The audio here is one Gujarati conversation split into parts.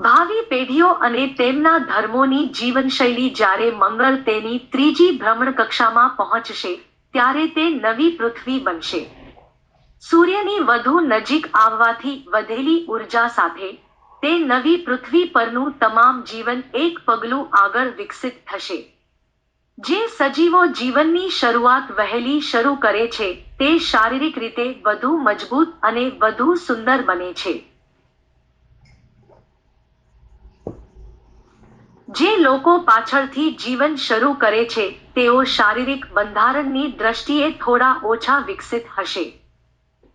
ભાવિ પેઢીઓ અને તેમના ધર્મોની જીવનશૈલી જ્યારે મંગળ તેની ત્રીજી ભ્રમણકક્ષામાં પહોંચશે, ત્યારે તે નવી પૃથ્વી બનશે. સૂર્યની વધુ નજીક આવવાથી વધેલી ઊર્જા સાથે, તે નવી પૃથ્વી પરનું તમામ જીવન એક પગલું આગળ વિકસિત થશે. જે સજીવો જીવનની શરૂઆત વહેલી શરૂ કરે છે, તે શારીરિક રીતે વધુ મજબૂત અને વધુ સુંદર બને છે. જે લોકો પાછળથી જીવન શરૂ કરે છે, તેઓ શારીરિક બંધારણની દ્રષ્ટિએ થોડા ઓછા વિકસિત હશે.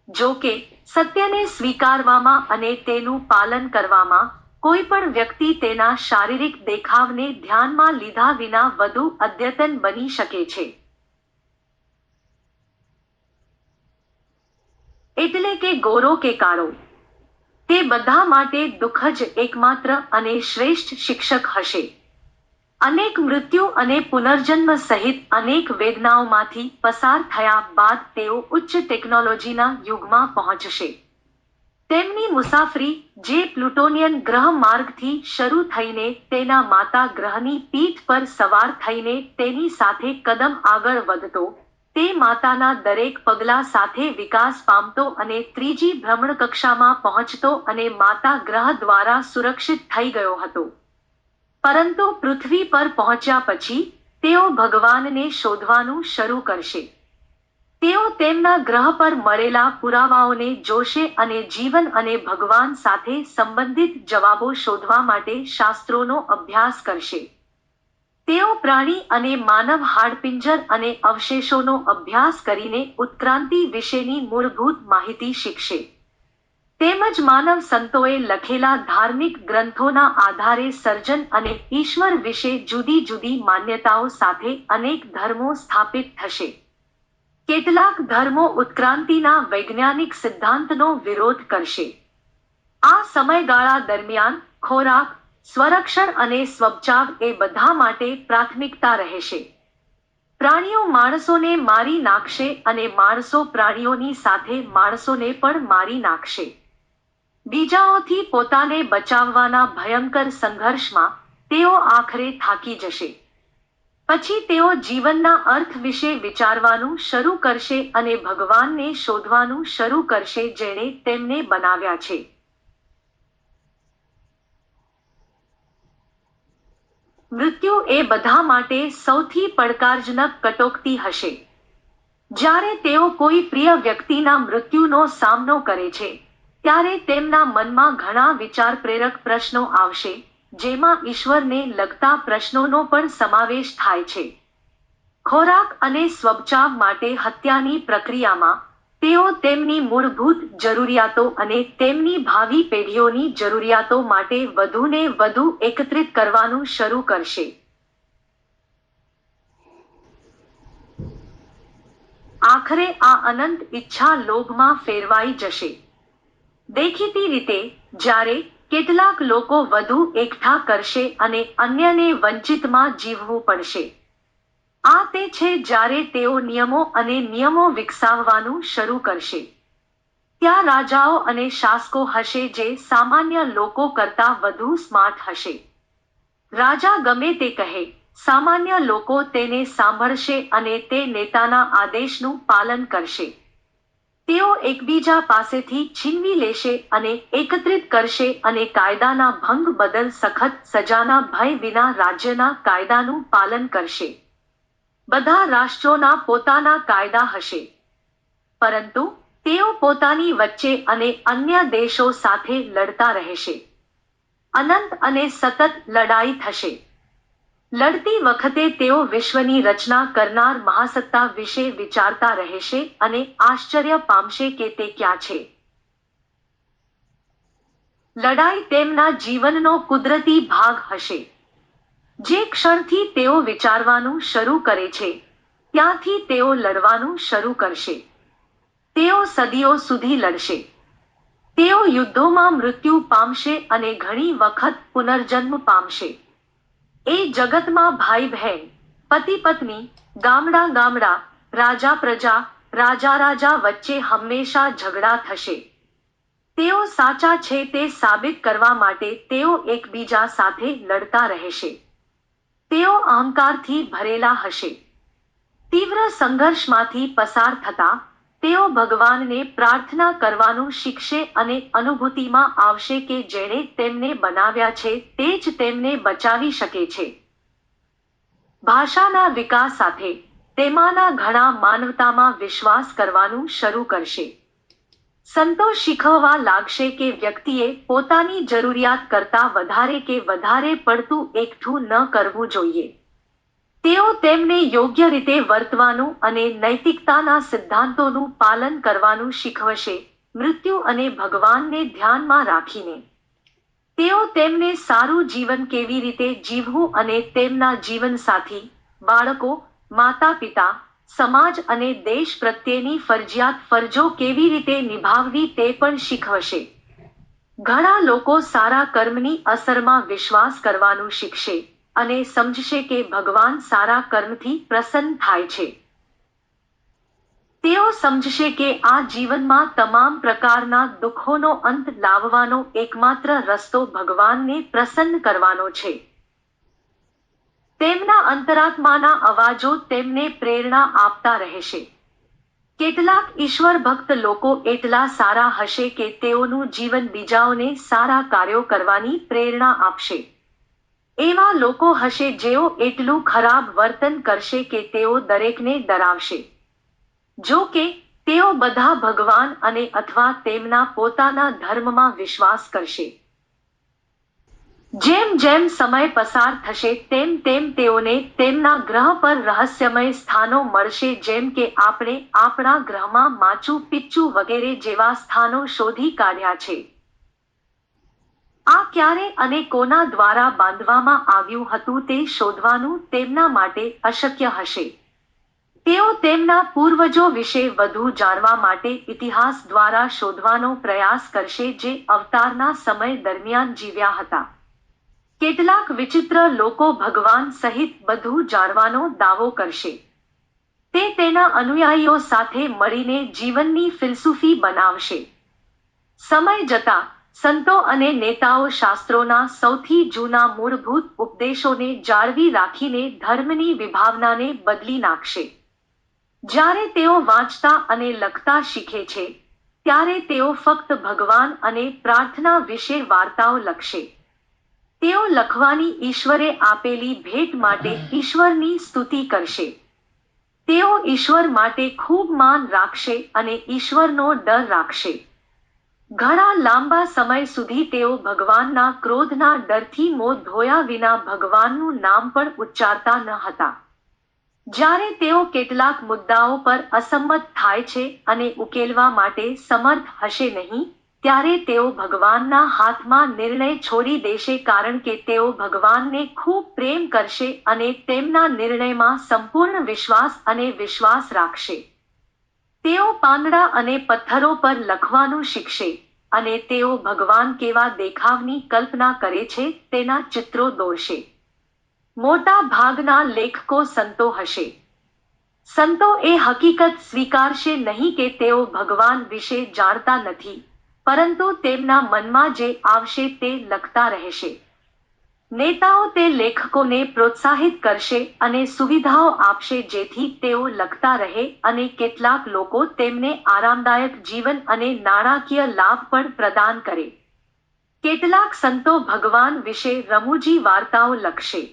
જો કે, સત્યને સ્વીકારવામાં અને તેનું પાલન કરવામાં, કોઈ પણ વ્યક્તિ તેના શારીરિક દેખાવને ધ્યાનમાં લીધા વિના વધુ અદ્યતન બની શકે છે. એટલે કે ગોરો કે કાળો, તે બધા માટે દુઃખ જ એકમાત્ર અને શ્રેષ્ઠ શિક્ષક હશે. અનેક મૃત્યુ અને પુનર્જન્મ સહિત અનેક વેદનાઓમાંથી પસાર થયા બાદ તેઓ ઉચ્ચ ટેકનોલોજીના યુગમાં પહોંચશે. તેમની મુસાફરી, જે પ્લુટોનિયન ગ્રહ માર્ગથી શરૂ થઈને તેના માતા ગ્રહની પીઠ પર સવાર થઈને તેની સાથે કદમ આગળ વધતો, તે માતાના દરેક પગલા સાથે વિકાસ પામતો અને ત્રીજી ભ્રમણકક્ષામાં પહોંચતો અને માતા ગ્રહ દ્વારા સુરક્ષિત થઈ ગયો હતો. પરંતુ પૃથ્વી પર પહોંચ્યા પછી, તેઓ ભગવાનને શોધવાનું શરૂ કરશે. તેઓ તેમના ગ્રહ પર મળેલા પુરાવાઓને જોશે અને જીવન અને ભગવાન સાથે સંબંધિત જવાબો શોધવા માટે શાસ્ત્રોનો અભ્યાસ કરશે. તેઓ પ્રાણી અને માનવ હાડપિંજર અને અવશેષોનો અભ્યાસ કરીને ઉત્ક્રાંતિ વિશેની મૂળભૂત માહિતી શીખશે. તેમજ માનવ સંતોએ લખેલા ધાર્મિક ગ્રંથોના આધારે સર્જન અને ઈશ્વર વિશે જુદી જુદી માન્યતાઓ સાથે અનેક ધર્મો સ્થાપિત થશે. કેટલાક ધર્મો ઉત્ક્રાંતિના વૈજ્ઞાનિક સિદ્ધાંતનો વિરોધ કરશે. આ સમયગાળા દરમિયાન ખોરાક, સ્વરક્ષણ અને સ્વબચાવ એ બધા માટે પ્રાથમિકતા રહેશે. પ્રાણીઓ માણસોને મારી નાખશે અને માણસો પ્રાણીઓની સાથે માણસોને પણ મારી નાખશે. બીજાઓથી પોતાને બચાવવાના ભયંકર સંઘર્ષમાં, તેઓ આખરે થાકી જશે. પછી તેઓ જીવનના અર્થ વિશે વિચારવાનું શરૂ કરશે અને ભગવાનને શોધવાનું શરૂ કરશે જેણે તેમને બનાવ્યા છે. મૃત્યુ એ બધા માટે સૌથી પડકારજનક કટોકટી હશે. જ્યારે તેઓ કોઈ પ્રિય વ્યક્તિના મૃત્યુનો સામનો કરે છે, ત્યારે તેમના મનમાં ઘણા વિચારપ્રેરક પ્રશ્નો આવશે, જેમાં ઈશ્વરને લગતા પ્રશ્નોનો પણ સમાવેશ થાય છે. ખોરાક અને સ્વબચાવ માટે હત્યાની પ્રક્રિયામાં, તેઓ તેમની મૂળભૂત જરૂરિયાતો અને તેમની ભાવિ પેઢીઓની જરૂરિયાતો માટે વધુને વધુ એકત્રિત કરવાનું શરૂ કરશે. આખરે આ અનંત ઈચ્છા લોભમાં ફેરવાઈ જશે. દેખીતી રીતે, જ્યારે કેટલાક લોકો વધુ એકઠા કરશે અને અન્યને વંચિતમાં જીવવું પડશે. આ તે છે જ્યારે તેઓ નિયમો અને નિયમો વિકસાવવાનું શરૂ કરશે. ત્યાં રાજાઓ અને શાસકો હશે જે સામાન્ય લોકો કરતાં વધુ સ્માર્ટ હશે. રાજા ગમે તે કહે, સામાન્ય લોકો તેને સાંભળશે અને તે નેતાના આદેશનું પાલન કરશે. તેઓ એકબીજા પાસેથી છીનવી લેશે અને એકત્રિત કરશે અને કાયદાના ભંગ બદલ સખત સજાના ભય વિના રાજ્યના કાયદાનું પાલન કરશે. બધા રાષ્ટ્રોના પોતાના કાયદા હશે. પરંતુ, તેઓ પોતાની વચ્ચે અને અન્ય દેશો સાથે લડતા રહેશે. અનંત અને સતત લડાઈ થશે. લડતી વખતે તેઓ વિશ્વની રચના કરનાર મહાસત્તા વિશે વિચારતા રહેશે અને આશ્ચર્ય પામશે કે તે ક્યાં છે. લડાઈ તેમના જીવનનો કુદરતી ભાગ હશે. જે ક્ષણથી તેઓ વિચારવાનું શરૂ કરે છે, ત્યાંથી તેઓ લડવાનું શરૂ કરશે. તેઓ સદીઓ સુધી લડશે. તેઓ યુદ્ધોમાં મૃત્યુ પામશે અને ઘણી વખત પુનર્જન્મ પામશે. એ જગતમાં ભાઈ બહેન, પતિ પત્ની, ગામડા ગામડા, રાજા પ્રજા, રાજા રાજા વચ્ચે હંમેશા ઝઘડા થશે. તેઓ સાચા છે તે સાબિત કરવા માટે તેઓ એકબીજા સાથે લડતા રહેશે. તેઓ અહંકારથી ભરેલા હશે. તીવ્ર સંઘર્ષમાંથી પસાર થતા તેઓ ભગવાનને પ્રાર્થના કરવાનું શીખશે અને અનુભૂતિમાં આવશે કે જેણે તેમને બનાવ્યા છે તે જ તેમને બચાવી શકે છે. ભાષાના વિકાસ સાથે તેમાંના ઘણા માનવતામાં વિશ્વાસ કરવાનું શરૂ કરશે. સંતો શીખવવા લાગશે કે વ્યક્તિએ પોતાની જરૂરિયાત કરતાં વધારે કે વધારે પડતું એકઠું ન કરવું જોઈએ. તેઓ તેમને યોગ્ય રીતે વર્તવાનું અને નૈતિકતાના સિદ્ધાંતોનું પાલન કરવાનું શીખવશે. મૃત્યુ અને ભગવાનને ધ્યાનમાં રાખીને તેઓ તેમને સારું જીવન કેવી રીતે જીવવું અને તેમના જીવનસાથી, બાળકો, માતા-પિતા, સમાજ અને દેશ પ્રત્યેની ફરજિયાત ફરજો કેવી રીતે નિભાવવી તે પણ શીખવશે. ઘણા લોકો સારા કર્મની અસરમાં વિશ્વાસ કરવાનું શીખશે અને સમજશે કે ભગવાન સારા કર્મથી પ્રસન્ન થાય છે. તેઓ સમજશે કે આ જીવનમાં તમામ પ્રકારના દુઃખોનો અંત લાવવાનો એકમાત્ર રસ્તો ભગવાનને પ્રસન્ન કરવાનો છે. તેમના અંતરાત્માના અવાજો તેમને પ્રેરણા આપતા રહેશે. કેટલાક ઈશ્વર ભક્ત લોકો એટલા સારા હશે કે તેઓનું જીવન બીજાઓને સારા કાર્યો કરવાની પ્રેરણા આપશે. એવા લોકો હશે જેઓ એટલું ખરાબ વર્તન કરશે કે તેઓ દરેકને ડરાવશે. જો કે તેઓ બધા ભગવાન અને અથવા તેમના પોતાના ધર્મમાં વિશ્વાસ કરશે. જેમ જેમ સમય પસાર થશે તેમ તેમ તેઓને તેમના ગ્રહ પર રહસ્યમય સ્થાનો મળશે, જેમ કે આપણે આપણા ગ્રહમાં માચુ પિચ્ચુ વગેરે જેવા સ્થાનો શોધી કાઢ્યા છે. આ ક્યારે અને કોના દ્વારા બાંધવામાં આવ્યું હતું તે શોધવાનું તેમના માટે અશક્ય હશે. તેઓ તેમના પૂર્વજો વિશે વધુ જાણવા માટે ઇતિહાસ દ્વારા શોધવાનો પ્રયાસ કરશે જે અવતારના સમય દરમિયાન જીવ્યા હતા. કેટલાક વિચિત્ર લોકો ભગવાન સહિત બધું જાણવાનો દાવો કરશે. તે તેના અનુયાયીઓ સાથે મળીને જીવનની ફિલસૂફી બનાવશે. સમય જતાં સંતો અને નેતાઓ શાસ્ત્રોના સૌથી જૂના મૂળભૂત ઉપદેશોને જાળવી રાખીને ધર્મની વિભાવનાને બદલી નાખશે. જ્યારે તેઓ વાંચતા અને લખતા શીખે છે ત્યારે તેઓ ફક્ત ભગવાન અને પ્રાર્થના વિશે વાર્તાઓ લખશે. તેઓ લખવાની ઈશ્વરે આપેલી ભેટ માટે ઈશ્વરની સ્તુતિ કરશે. તેઓ ઈશ્વર માટે ખૂબ માન રાખશે અને ઈશ્વરનો ડર રાખશે. ઘણા લાંબા સમય સુધી તેઓ ભગવાનના ક્રોધના ડરથી મોં ધોયા વિના ભગવાનનું નામ પણ ઉચ્ચારતા ન હતા. જ્યારે તેઓ કેટલાક મુદ્દાઓ પર અસંમત થાય છે અને ઉકેલવા માટે સમર્થ હશે નહીં, ત્યારે તેઓ ભગવાનના હાથમાં નિર્ણય છોડી દેશે કારણ કે તેઓ ભગવાનને ખૂબ પ્રેમ કરશે અને તેમના નિર્ણયમાં સંપૂર્ણ વિશ્વાસ અને વિશ્વાસ રાખશે. તેઓ પાંદડા અને પથ્થરો પર લખવાનું શીખશે અને તેઓ ભગવાન કેવા દેખાવની કલ્પના કરે છે તેના ચિત્રો દોરશે. મોટા ભાગના લેખકો સંતો હશે. સંતો એ હકીકત સ્વીકારશે નહીં કે તેઓ ભગવાન વિશે જાણતા નથી, પરંતુ તેમના મનમાં જે આવશે તે લખતા રહેશે. નેતાઓ તે લેખકોને પ્રોત્સાહિત કરશે અને સુવિધાઓ આપશે જેથી તેઓ લખતા રહે અને કેટલાક લોકો તેમને આરામદાયક જીવન અને નાણાકીય લાભ પણ પ્રદાન કરે. કેટલાક સંતો ભગવાન વિશે રમૂજી વાર્તાઓ લખશે.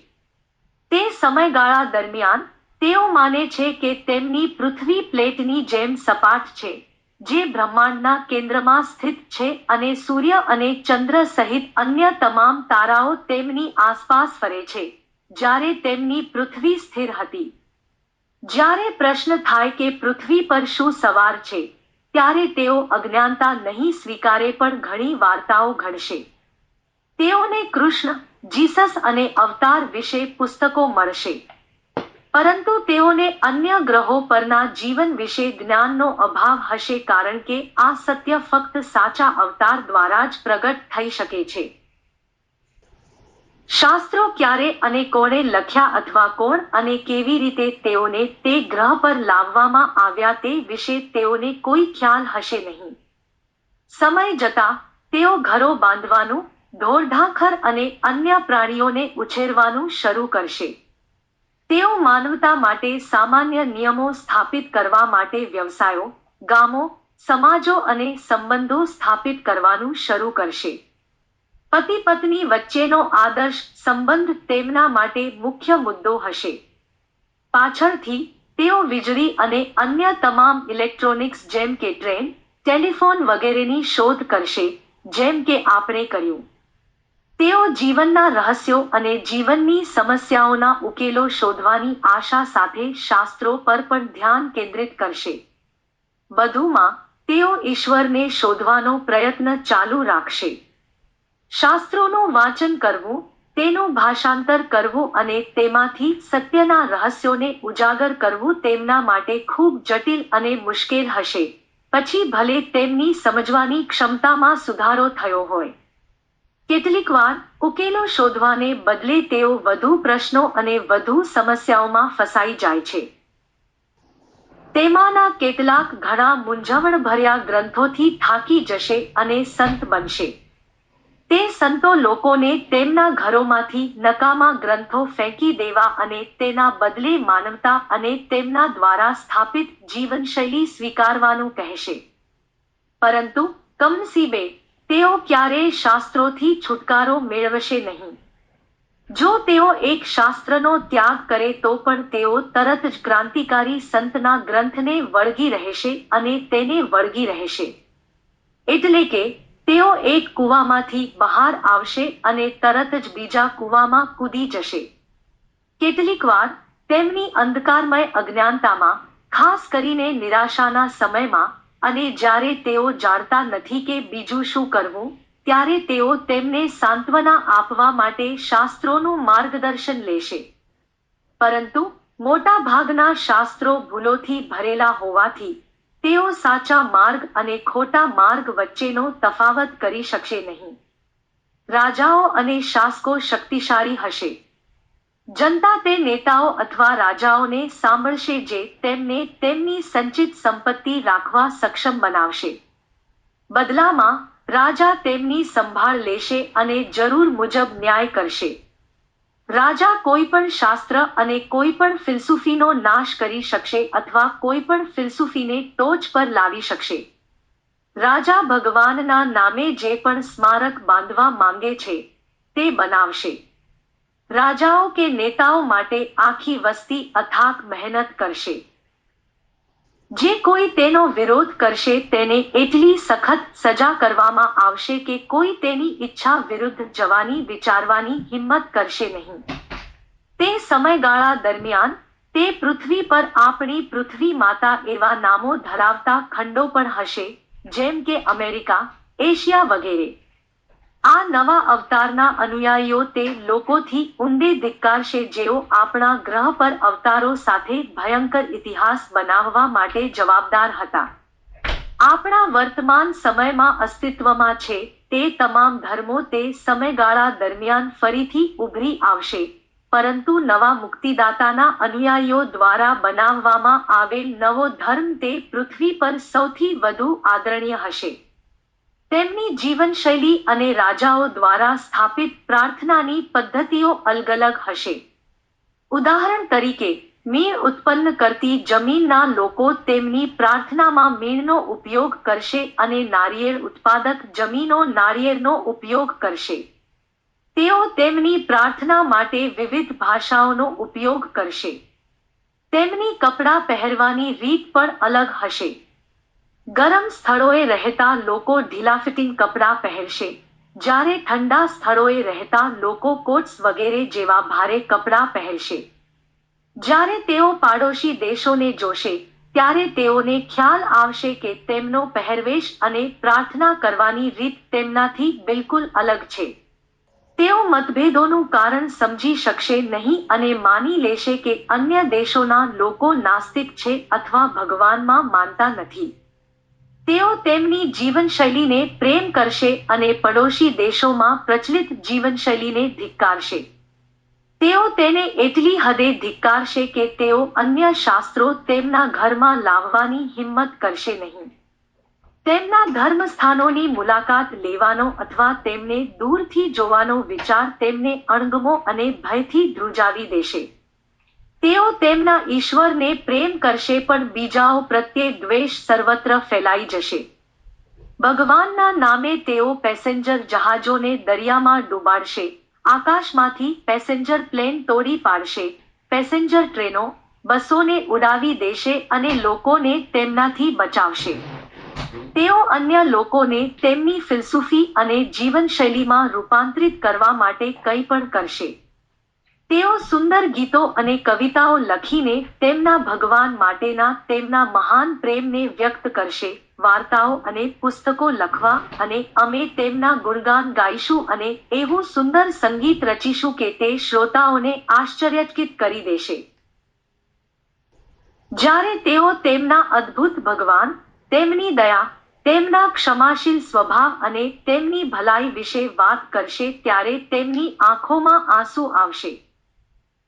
તે સમયગાળા દરમિયાન તેઓ માને છે કે તેમની પૃથ્વી પ્લેટની જેમ સપાટ છે, જે બ્રહ્માંડના કેન્દ્રમાં સ્થિત છે અને સૂર્ય અને ચંદ્ર સહિત અન્ય તમામ તારાઓ તેમની આસપાસ ફરે છે, જ્યારે તેમની પૃથ્વી સ્થિર હતી. જ્યારે પ્રશ્ન થાય કે પૃથ્વી પર શું સવાર છે, ત્યારે તેઓ અજ્ઞાનતા નહીં સ્વીકારે પણ ઘણી વાર્તાઓ ઘડશે. તેઓને કૃષ્ણ, જીસસ અને અવતાર વિશે પુસ્તકો મળશે. પરંતુ તેઓને અન્ય ગ્રહો પરના જીવન વિશે જ્ઞાનનો અભાવ હશે કારણ કે આ સત્ય ફક્ત સાચા અવતાર દ્વારા જ પ્રગટ થઈ શકે છે. શાસ્ત્રો ક્યારે અને કોણે લખ્યા અથવા કોણ અને કેવી રીતે તેઓને તે ગ્રહ પર લાવવામાં આવ્યા તે વિશે તેઓને કોઈ ખ્યાલ હશે નહીં. સમય જતાં તેઓ ઘરો બાંધવાનું, ઢોરઢાંખર અને અન્ય પ્રાણીઓને ઉછેરવાનું શરૂ કરશે. તેઓ માનવતા માટે સામાન્ય નિયમો સ્થાપિત કરવા માટે વ્યવસાયો, ગામો, સમાજો અને સંબંધો સ્થાપિત કરવાનું શરૂ કરશે. પતિ-પત્ની વચ્ચેનો આદર્શ સંબંધ તેમના માટે મુખ્ય મુદ્દો હશે. પાછળથી, તેઓ વીજળી અને અન્ય તમામ ઇલેક્ટ્રોનિક્સ જેમ કે ટ્રેન, ટેલિફોન વગેરેની શોધ કરશે, જેમ કે આપણે કર્યું. તેઓ જીવનના રહસ્યો અને જીવનની સમસ્યાઓના ઉકેલો શોધવાની આશા સાથે શાસ્ત્રો પર પણ ધ્યાન કેન્દ્રિત કરશે. વધુમાં, તેઓ ઈશ્વરને શોધવાનો પ્રયત્ન ચાલુ રાખશે. શાસ્ત્રોનું વાંચન કરવું, તેનું ભાષાંતર કરવું અને તેમાંથી સત્યના રહસ્યોને ઉજાગર કરવું તેમના માટે ખૂબ જટિલ અને મુશ્કેલ હશે, પછી ભલે તેમની સમજવાની ક્ષમતામાં સુધારો થયો હોય. કેટલીકવાર, ઉકેલો શોધવાને બદલે તેઓ વધુ પ્રશ્નો અને વધુ સમસ્યાઓમાં ફસાઈ જાય છે. તેમાંના કેટલાક ઘણા મૂંઝવણભર્યા ગ્રંથોથી થાકી જશે અને સંત બનશે. તે સંતો લોકોને તેમના ઘરોમાંથી નકામા ગ્રંથો ફેંકી દેવા અને તેના બદલે માનવતા અને તેમના દ્વારા સ્થાપિત જીવનશૈલી સ્વીકારવાનું કહેશે. પરંતુ, કમનસીબે, તેઓ ક્યારેય શાસ્ત્રોથી છુટકારો મેળવશે નહીં. જો તેઓ એક શાસ્ત્રનો ત્યાગ કરે તો પણ તેઓ તરત જ ક્રાંતિકારી સંતના ગ્રંથને વળગી રહેશે અને તેને વળગી રહેશે. એટલે કે, તેઓ એક કૂવામાંથી બહાર આવશે અને તરત જ બીજા કૂવામાં કૂદી જશે. કેટલીકવાર, તેમની અંધકારમય અજ્ઞાનતામાં, ખાસ કરીને નિરાશાના સમયમાં, અને જ્યારે તેઓ જાણતા નથી કે બીજું શું કરવું, ત્યારે તેઓ તેમને સાંત્વના આપવા માટે શાસ્ત્રોનું માર્ગદર્શન લેશે. પરંતુ, મોટા ભાગના શાસ્ત્રો ભૂલોથી ભરેલા હોવાથી, તેઓ સાચા માર્ગ અને ખોટા માર્ગ વચ્ચેનો તફાવત કરી શકશે નહીં. રાજાઓ અને શાસકો શક્તિશાળી હશે. જનતા તે નેતાઓ અથવા રાજાઓને સાંભળશે જે તેમને તેમની સંચિત સંપત્તિ રાખવા સક્ષમ બનાવશે. બદલામાં, રાજા તેમની સંભાળ લેશે અને જરૂર મુજબ ન્યાય કરશે. રાજા કોઈ પણ શાસ્ત્ર અને કોઈ પણ ફિલસૂફીનો નાશ કરી શકશે અથવા કોઈ પણ ફિલસૂફીને ટોચ પર લાવી શકશે. રાજા ભગવાનના નામે જે પણ સ્મારક બાંધવા માંગે છે, તે બનાવશે. રાજાઓ કે નેતાઓ માટે આખી વસ્તી અથાક મહેનત કરશે. જે કોઈ તેનો વિરોધ કરશે તેને એટલી સખત સજા કરવામાં આવશે કે કોઈ તેની ઈચ્છા વિરુદ્ધ જવાની વિચારવાની હિંમત કરશે નહીં. તે સમયગાળા દરમિયાન, તે પૃથ્વી પર આપણી પૃથ્વી માતા એવા નામો ધરાવતા ખંડો પણ હશે, જેમ કે અમેરિકા, એશિયા વગેરે. આ નવા અવતારના અનુયાયીઓ તે લોકોથી ઊંડે ધિક્કારશે જેઓ આપણા ગ્રહ પર અવતારો સાથે ભયંકર ઇતિહાસ બનાવવા માટે જવાબદાર હતા. આપણા વર્તમાન સમયમાં અસ્તિત્વમાં છે તે તમામ ધર્મો તે સમયગાળા દરમિયાન ફરીથી ઉભરી આવશે, પરંતુ નવા મુક્તિદાતાના અનુયાયીઓ દ્વારા બનાવવામાં આવેલ નવો ધર્મ તે પૃથ્વી પર સૌથી વધુ આદરણીય હશે. તેમની જીવનશૈલી અને રાજાઓ દ્વારા સ્થાપિત પ્રાર્થનાની પદ્ધતિઓ અલગ-અલગ હશે. ઉદાહરણ તરીકે, મીણ ઉત્પન્ન કરતી જમીનના લોકો તેમની પ્રાર્થનામાં મીણનો ઉપયોગ કરશે અને નારિયેળ ઉત્પાદક જમીનો નાળિયેરનો ઉપયોગ કરશે. તેઓ તેમની પ્રાર્થના માટે વિવિધ ભાષાઓનો ઉપયોગ કરશે. તેમની કપડાં પહેરવાની રીત પણ અલગ હશે. ગરમ સ્થળોએ રહેતા લોકો ઢીલાફિટિંગ કપડાં પહેરશે, જ્યારે ઠંડા સ્થળોએ રહેતા લોકો કોટ્સ વગેરે જેવા ભારે કપડાં પહેરશે. જ્યારે તેઓ પાડોશી દેશોને જોશે, ત્યારે તેઓને ખ્યાલ આવશે કે તેમનો પહેરવેશ અને પ્રાર્થના કરવાની રીત તેમનાથી બિલકુલ અલગ છે. તેઓ મતભેદોનું કારણ સમજી શકશે નહીં અને માની લેશે કે અન્ય દેશોના લોકો નાસ્તિક છે અથવા ભગવાનમાં માનતા નથી. તેઓ તેમની જીવનશૈલીને પ્રેમ કરશે અને પડોશી દેશોમાં પ્રચલિત જીવનશૈલીને ધિક્કારશે. તેઓ તેને એટલી હદે ધિક્કારશે કે તેઓ અન્ય શાસ્ત્રો તેમના ઘરમાં લાવવાની હિંમત કરશે નહીં. તેમના ધર્મ સ્થાનોની મુલાકાત લેવાનો અથવા તેમને દૂરથી જોવાનો વિચાર તેમને અણગમો અને ભયથી ધ્રુજાવી દેશે. તેઓ તેમના ઈશ્વરને પ્રેમ કરશે પણ બીજાઓ પ્રત્યે દ્વેષ સર્વત્ર ફેલાઈ જશે. ભગવાનના નામે તેઓ પેસેન્જર જહાજોને દરિયામાં ડૂબાડશે, આકાશમાંથી પેસેન્જર પ્લેન તોડી પાડશે, પેસેન્જર ટ્રેનો, બસોને ઉડાવી દેશે અને લોકોને તેમનાથી બચાવશે. તેઓ અન્ય લોકોને તેમની ફિલસૂફી અને જીવનશૈલીમાં રૂપાંતરિત કરવા માટે કંઈ પણ કરશે. તેઓ સુંદર ગીતો અને કવિતાઓ લખીને તેમના ભગવાન માટેના તેમના મહાન પ્રેમને વ્યક્ત કરશે, વાર્તાઓ અને પુસ્તકો લખવા અને અમે તેમના ગુણગાન ગાઈશું અને એવું સુંદર સંગીત રચીશું કે તે શ્રોતાઓને આશ્ચર્યચકિત કરી દેશે. જ્યારે તેઓ તેમના અદ્ભુત ભગવાન, તેમની દયા, તેમના ક્ષમાશીલ સ્વભાવ અને તેમની ભલાઈ વિશે વાત કરશે ત્યારે તેમની આંખોમાં આંસુ આવશે.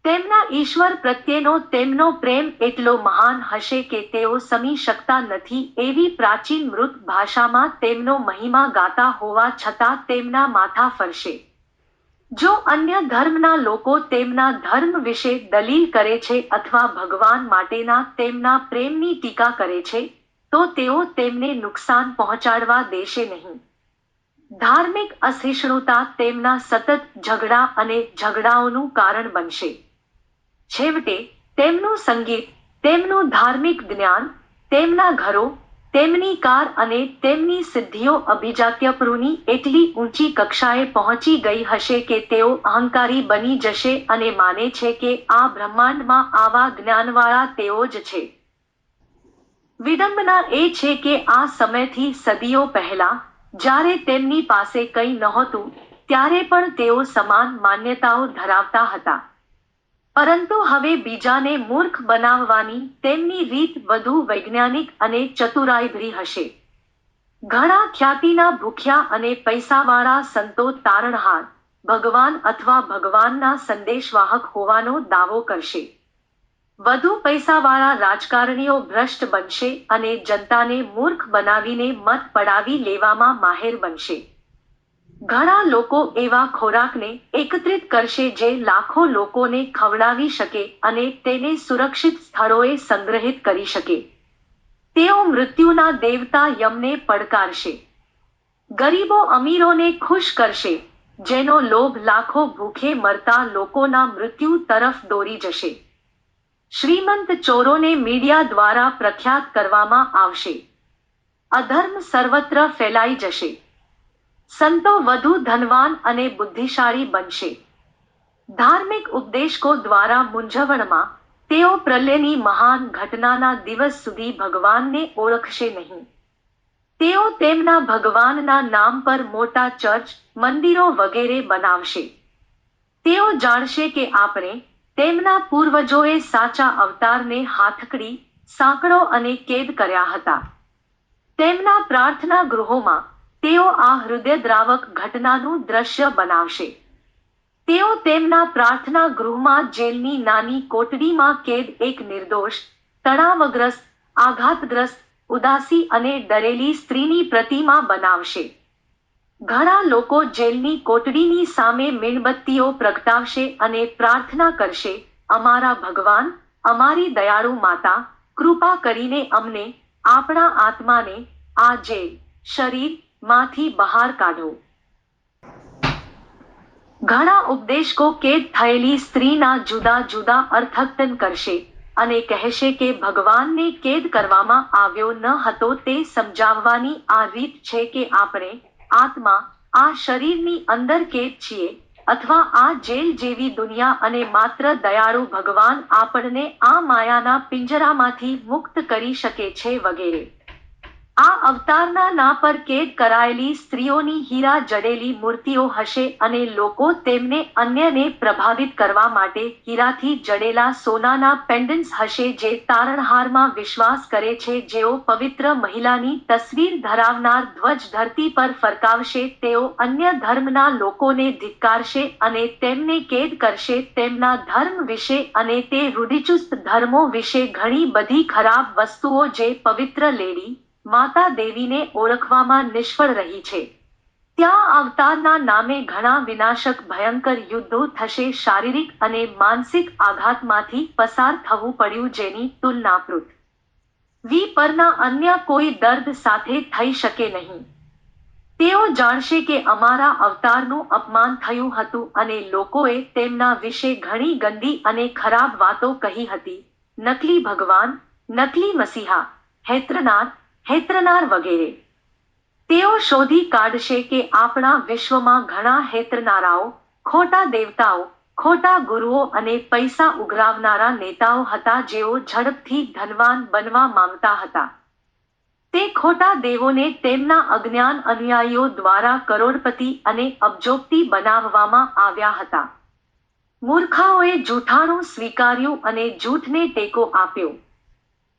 તેમના ઈશ્વર પ્રત્યેનો તેમનો પ્રેમ એટલો મહાન હશે કે તેઓ સમી શકતા નથી એવી પ્રાચીન મૃત ભાષામાં તેમનો મહિમા ગાતા હોવા છતાં તેમના માથા ફરશે. જો અન્ય ધર્મના લોકો તેમના ધર્મ વિશે દલીલ કરે છે અથવા ભગવાન માટેના તેમના પ્રેમની ટીકા કરે છે, તો તેઓ તેમને નુકસાન પહોંચાડવા દેશે નહીં. ધાર્મિક અસહિષ્ણુતા તેમના સતત ઝઘડા અને ઝઘડાઓનું કારણ બનશે. છેવટે, તેમનું સંગીત, તેમનું ધાર્મિક જ્ઞાન, તેમના ઘરો, તેમની કાર અને તેમની સિદ્ધિઓ અભિજાત્યપણુની એટલી ઊંચી કક્ષાએ પહોંચી ગઈ હશે કે તેઓ અહંકારી બની જશે અને માને છે કે આ બ્રહ્માંડમાં આવા જ્ઞાનવાળા તેઓ જ છે. વિડંબના એ છે કે આ સમયથી સદીઓ પહેલા, જ્યારે તેમની પાસે કંઈ નહોતું, ત્યારે પણ તેઓ સમાન માન્યતાઓ ધરાવતા હતા. પરંતુ હવે બીજાને મૂર્ખ બનાવવાની તેમની રીત વધુ વૈજ્ઞાનિક અને ચતુરાઈભરી હશે. ઘણા ખ્યાતિના ભૂખ્યા અને પૈસાવાળા સંતો તારણહાર, ભગવાન અથવા ભગવાનના સંદેશવાહક હોવાનો દાવો કરશે. વધુ પૈસાવાળા રાજકારણીઓ ભ્રષ્ટ બનશે અને જનતાને મૂર્ખ બનાવીને મત પડાવી લેવામાં માહેર બનશે. ઘણા લોકો એવા ખોરાકને એકત્રિત કરશે જે લાખો લોકોને ખવડાવી શકે અને તેને સુરક્ષિત સ્થળોએ સંગ્રહિત કરી શકે. તેઓ મૃત્યુના દેવતા યમને પડકારશે. ગરીબો અમીરોને ખુશ કરશે, જેનો લોભ લાખો ભૂખે મરતા લોકોના મૃત્યુ તરફ દોરી જશે. શ્રીમંત ચોરોને મીડિયા દ્વારા પ્રખ્યાત કરવામાં આવશે. અધર્મ સર્વત્ર ફેલાઈ જશે. સંતો વધુ ધનવાન અને બુદ્ધિશાળી બનશે. ધાર્મિક ઉપદેશકો દ્વારા મૂંઝવણમાં, તેઓ પ્રલયની મહાન ઘટનાના દિવસ સુધી ભગવાનને ઓળખશે નહીં. તેઓ તેમના ભગવાનના નામ પર મોટા ચર્ચ, મંદિરો વગેરે બનાવશે. તેઓ જાણશે કે આપણે, તેમના પૂર્વજોએ સાચા અવતારને હાથકડી, સાંકળો અને કેદ કર્યા હતા. તેમના પ્રાર્થના ગૃહોમાં, તેઓ આ હૃદયદ્રાવક ઘટનાનું દ્રશ્ય બનાવશે. તેઓ તેમના પ્રાર્થના ગૃહમાં જેલની નાની કોટડીમાં કેદ એક નિર્દોષ, તણાવગ્રસ્ત, આઘાતગ્રસ્ત, ઉદાસી અને ડરેલી સ્ત્રીની પ્રતિમા બનાવશે. ઘણા લોકો જેલની કોટડીની સામે મીણબત્તીઓ પ્રગટાવશે અને પ્રાર્થના કરશે, અમારા ભગવાન, અમારી દયાળુ માતા, કૃપા કરીને અમને, આપણા આત્માને, આ જેલ, શરીર, માંથી બહાર કાઢો. ઘણા ઉપદેશકો કેદ થયેલી સ્ત્રીના જુદા જુદા અર્થઘટન કરશે અને કહેશે કે ભગવાનને કેદ કરવામાં આવ્યો ન હતો તે સમજાવવાની આ રીત છે કે આપણે, આત્મા, આ શરીરની અંદર કેદ છીએ, અથવા આ જેલ જેવી દુનિયા અને માત્ર દયાળુ ભગવાન આપણને આ માયાના પિંજરામાંથી મુક્ત કરી શકે છે વગેરે. આ અવતારના ના પર કેદ કરાયેલી સ્ત્રીઓની હીરા જડેલી મૂર્તિઓ હશે અને લોકો તેમને અન્યને પ્રભાવિત કરવા માટે હીરાથી જડેલા સોનાના પેન્ડન્ટ્સ હશે જે તારણહારમાં વિશ્વાસ કરે છે જેઓ પવિત્ર મહિલાની તસવીર ધરાવનાર ધ્વજ ધરતી પર ફરકાવશે તેઓ અન્ય ધર્મના લોકોને ધિક્કારશે અને તેમને કેદ કરશે તેમના ધર્મ વિશે અને તે રૂઢિચુસ્ત ધર્મો વિશે ઘણી બધી ખરાબ વસ્તુઓ જે પવિત્ર લેડી, માતા દેવીને ઓળખવામાં નિષ્ફળ રહી છે. ત્યાં અવતારના નામે ઘણા વિનાશક ભયંકર યુદ્ધો થશે. શારીરિક અને માનસિક આઘાતમાંથી પસાર થવું પડ્યું જેની તુલના પૃથ્વી પરના અન્ય કોઈ દર્દ સાથે થઈ શકે નહીં. તેઓ જાણશે કે અમારા અવતારનું અપમાન થયું હતું અને લોકોએ તેમના વિશે ઘણી ગંદી અને ખરાબ વાતો કહી હતી. નકલી ભગવાન, નકલી મસીહા, હેતરનાર વગેરે. તેઓ શોધી કાઢશે કે આપણા વિશ્વમાં ઘણા હેતરનારાઓ, ખોટા દેવતાઓ, ખોટા ગુરુઓ અને પૈસા ઉઘરાવનારા નેતાઓ હતા જેઓ ઝડપથી ધનવાન બનવા માંગતા હતા. તે ખોટા દેવોને તેમના અજ્ઞાન અનુયાયીઓ દ્વારા કરોડપતિ અને અબજોપતિ બનાવવામાં આવ્યા હતા. મૂર્ખાઓએ જૂઠાણું સ્વીકાર્યું અને જૂઠને ટેકો આપ્યો.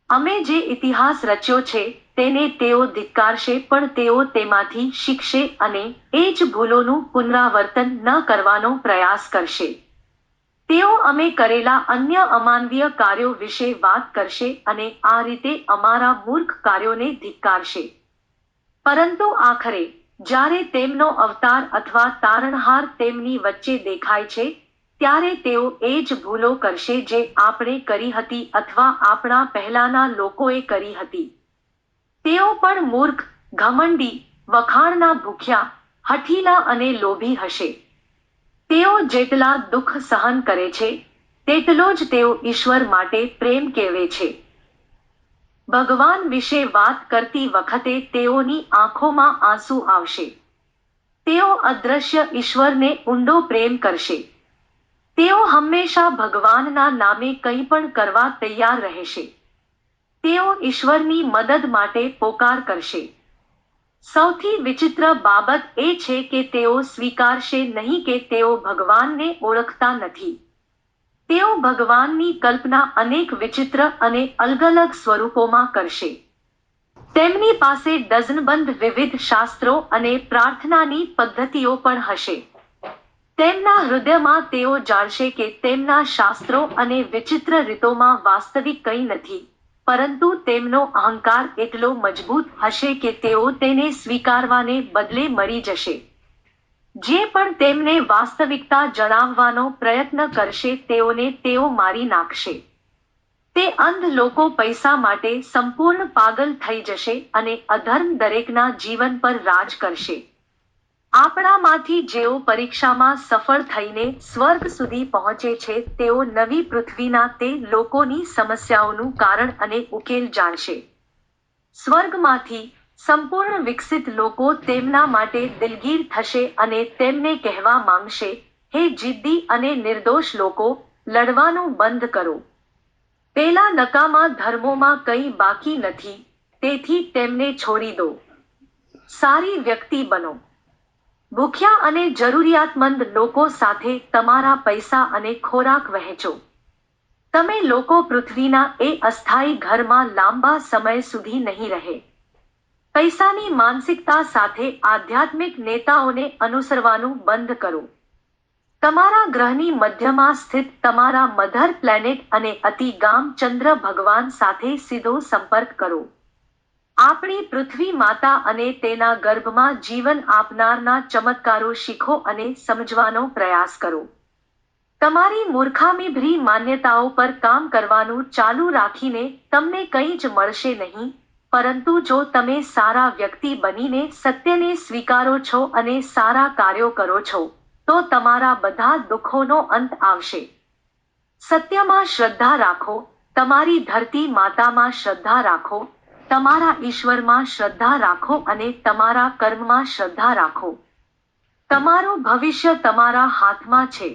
અમે જે ઇતિહાસ રચ્યો છે તેને તેઓ ધિક્કારશે પણ તેઓ તેમાંથી શીખશે અને એ જ ભૂલોનું પુનરાવર્તન ન કરવાનો પ્રયાસ કરશે. તેઓ અમે કરેલા અન્ય અમાનવીય કાર્યો વિશે વાત કરશે અને આ રીતે અમારા મૂર્ખ કાર્યોને ધિક્કારશે. પરંતુ આખરે, જ્યારે તેમનો અવતાર અથવા તારણહાર તેમની વચ્ચે દેખાય છે, ત્યારે તેઓ એ જ ભૂલો કરશે જે આપણે કરી હતી અથવા આપણા પહેલાના લોકોએ કરી હતી. તેઓ પણ મૂર્ખ, ઘમંડી, વખાણના ભૂખ્યા, હઠીલા અને લોભી હશે. તેઓ જેટલા દુઃખ સહન કરે છે, તેટલો જ તેઓ ઈશ્વર માટે પ્રેમ કેળવે છે. ભગવાન વિશે વાત કરતી વખતે તેઓની આંખોમાં આંસુ આવશે. તેઓ અદ્રશ્ય ઈશ્વરને ઊંડો પ્રેમ કરશે. તેઓ હંમેશા ભગવાનના નામે કંઈ પણ કરવા તૈયાર રહેશે. તેઓ ઈશ્વરની મદદ માટે પોકાર કરશે. સૌથી વિચિત્ર બાબત એ છે કે તેઓ સ્વીકારશે નહીં કે તેઓ ભગવાનને ઓળખતા નથી. તેઓ ભગવાનની કલ્પના અનેક વિચિત્ર અને અલગ અલગ સ્વરૂપોમાં કરશે. તેમની પાસે ડઝનબંધ વિવિધ શાસ્ત્રો અને પ્રાર્થનાની પદ્ધતિઓ પણ હશે. તેમના હૃદયમાં તેઓ જાણશે કે તેમના શાસ્ત્રો અને વિચિત્ર રીતોમાં વાસ્તવિક કંઈ નથી, પરંતુ તેમનો અહંકાર એટલો મજબૂત હશે કે તેઓ તેને સ્વીકારવાને બદલે મરી જશે. જે પણ તેમને વાસ્તવિકતા જણાવવાનો પ્રયત્ન કરશે તેઓને તેઓ મારી નાખશે. તે અંધ લોકો પૈસા માટે સંપૂર્ણ પાગલ થઈ જશે અને અધર્મ દરેકના જીવન પર રાજ કરશે. આપણામાંથી જેઓ પરીક્ષામાં સફળ થઈને સ્વર્ગ સુધી પહોંચે છે તેઓ નવી પૃથ્વીના તે લોકોની સમસ્યાઓનું કારણ અને ઉકેલ જાણશે. સ્વર્ગમાંથી સંપૂર્ણ વિકસિત લોકો તેમના માટે દિલગીર થશે અને તેમને કહેવા માંગશે, હે જિદ્દી અને નિર્દોષ લોકો, લડવાનું બંધ કરો. પેલા નકામા ધર્મોમાં કંઈ બાકી નથી, તેથી તેમને છોડી દો. સારી વ્યક્તિ બનો. ભૂખ્યા અને જરૂરિયાતમંદ લોકો સાથે તમારા પૈસા અને ખોરાક વહેંચો. તમે લોકો પૃથ્વીના એ અસ્થાયી ઘરમાં લાંબા સમય સુધી નહીં રહે. પૈસાની માનસિકતા સાથે આધ્યાત્મિક નેતાઓને અનુસરવાનું બંધ કરો. તમારા ગ્રહની મધ્યમાં સ્થિત તમારા મધર પ્લેનેટ અને અતિ ગામ ચંદ્ર ભગવાન સાથે સીધો સંપર્ક કરો. આપણી પૃથ્વી માતા અને તેના ગર્ભમાં જીવન આપનારના ચમત્કારો શીખો અને સમજવાનો પ્રયાસ કરો. તમારી મૂર્ખામીભરી માન્યતાઓ પર કામ કરવાનું ચાલુ રાખીને તમને કંઈ જ મળશે નહીં, પરંતુ જો તમે સારા વ્યક્તિ બનીને સત્યને સ્વીકારો છો અને સારા કાર્યો કરો છો, તો તમારા બધા દુઃખોનો અંત આવશે. સત્યમાં શ્રદ્ધા રાખો, તમારી ધરતી માતામાં શ્રદ્ધા રાખો, તમારા ઈશ્વરમાં શ્રદ્ધા રાખો અને તમારા કર્મમાં શ્રદ્ધા રાખો. તમારું ભવિષ્ય તમારા હાથમાં છે.